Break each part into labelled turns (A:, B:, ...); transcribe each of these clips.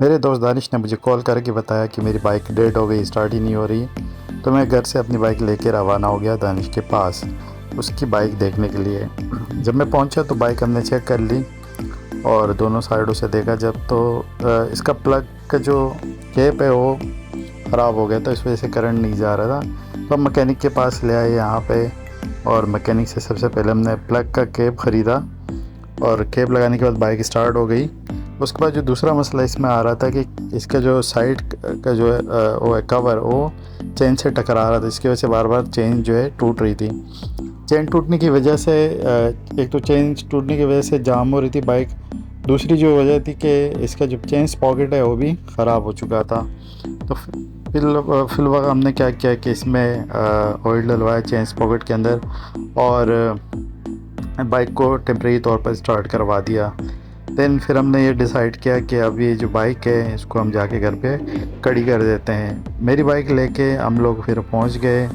A: मेरे दोस्त दानिश ने मुझे कॉल करके बताया कि मेरी बाइक डेड हो गई, स्टार्ट ही नहीं हो रही। तो मैं घर से अपनी बाइक लेके रवाना हो गया दानिश के पास उसकी बाइक देखने के लिए। जब मैं पहुंचा तो बाइक हमने चेक कर ली और दोनों साइडों से देखा जब तो इसका प्लग का जो केप है वो ख़राब हो गया था, इस वजह से करंट नहीं जा रहा था। तो हम मैकेनिक के पास ले आए यहाँ पे और मैकेनिक से सबसे पहले हमने प्लग का केप ख़रीदा और केप लगाने के बाद बाइक स्टार्ट हो गई। उसके बाद जो दूसरा मसला इसमें आ रहा था कि इसका जो साइड का जो है वो है कवर, वो चेन से टकरा रहा था। इसकी वजह से बार बार चेन जो है टूट रही थी। चेन टूटने की वजह से एक तो चेन टूटने की वजह से जाम हो रही थी बाइक, दूसरी जो वजह थी कि इसका जो चेन पॉकेट है वो भी ख़राब हो चुका था। तो फिर वक्त हमने क्या किया कि इसमें ऑयल डलवाया चेन पॉकेट के अंदर और बाइक को टेम्परेरी तौर पर स्टार्ट करवा दिया। देन फिर हमने ये डिसाइड किया कि अब ये जो बाइक है इसको हम जाके घर पे कड़ी कर देते हैं। मेरी बाइक लेके हम लोग फिर पहुंच गए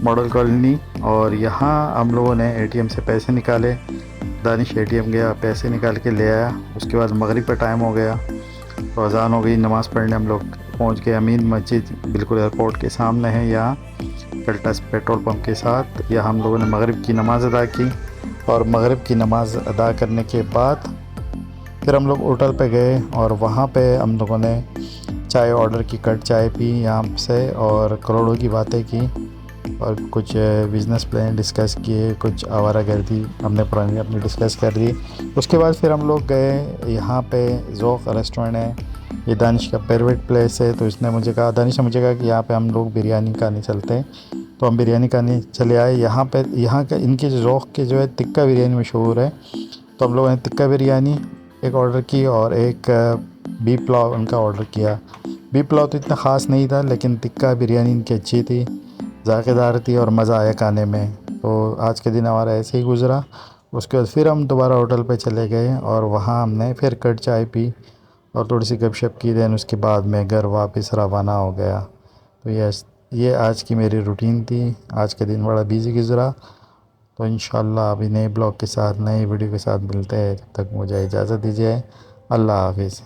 A: मॉडल कॉलोनी और यहाँ हम लोगों ने एटीएम से पैसे निकाले। दानिश एटीएम गया, पैसे निकाल के ले आया। उसके बाद मगरिब का टाइम हो गया तो अज़ान हो गई, नमाज़ पढ़ने हम लोग पहुँच गए। अमीन मस्जिद बिल्कुल एयरपोर्ट के सामने है, यहाँ कल्टस पेट्रोल पंप के साथ। यहाँ हम लोगों ने मगरिब की नमाज़ अदा की और मगरिब की नमाज़ अदा करने के बाद फिर हम लोग होटल पे गए और वहाँ पे हम लोगों ने चाय ऑर्डर की, कट चाय पी यहाँ से और करोड़ों की बातें की और कुछ बिज़नेस प्लान डिस्कस किए, कुछ आवारागर्दी हमने पुरानी अपनी डिस्कस कर दी। उसके बाद फिर हम लोग गए यहाँ पे ज़ौक़ रेस्टोरेंट है, ये दानिश का फेवरेट प्लेस है। तो इसने मुझे कहा, दानिश ने मुझे कहा कि यहाँ पे हम लोग बिरयानी खाने चलते हैं। तो हम बिरयानी खाने चले आए यहाँ पे। यहाँ का इनके ज़ौक़ के जो है टिक्का बिरयानी मशहूर है। तो हम लोगों ने टिक्का बिरयानी एक ऑर्डर की और एक बीफ पुलाव उनका ऑर्डर किया। बीफ पुलाव तो इतना ख़ास नहीं था लेकिन टिक्का बिरयानी इनकी अच्छी थी, ज़ायकेदार थी और मज़ा आया खाने में। तो आज के दिन हमारा ऐसे ही गुज़रा। उसके बाद फिर हम दोबारा होटल पे चले गए और वहाँ हमने फिर कट चाय पी और थोड़ी सी गपशप की। देन उसके बाद मैं घर वापस रवाना हो गया। तो ये आज की मेरी रूटीन थी। आज का दिन बड़ा बिज़ी गुज़रा। तो इंशाल्लाह अभी नए ब्लॉग के साथ, नए वीडियो के साथ मिलते हैं। तब तक मुझे इजाज़त दीजिए। अल्लाह हाफिज़।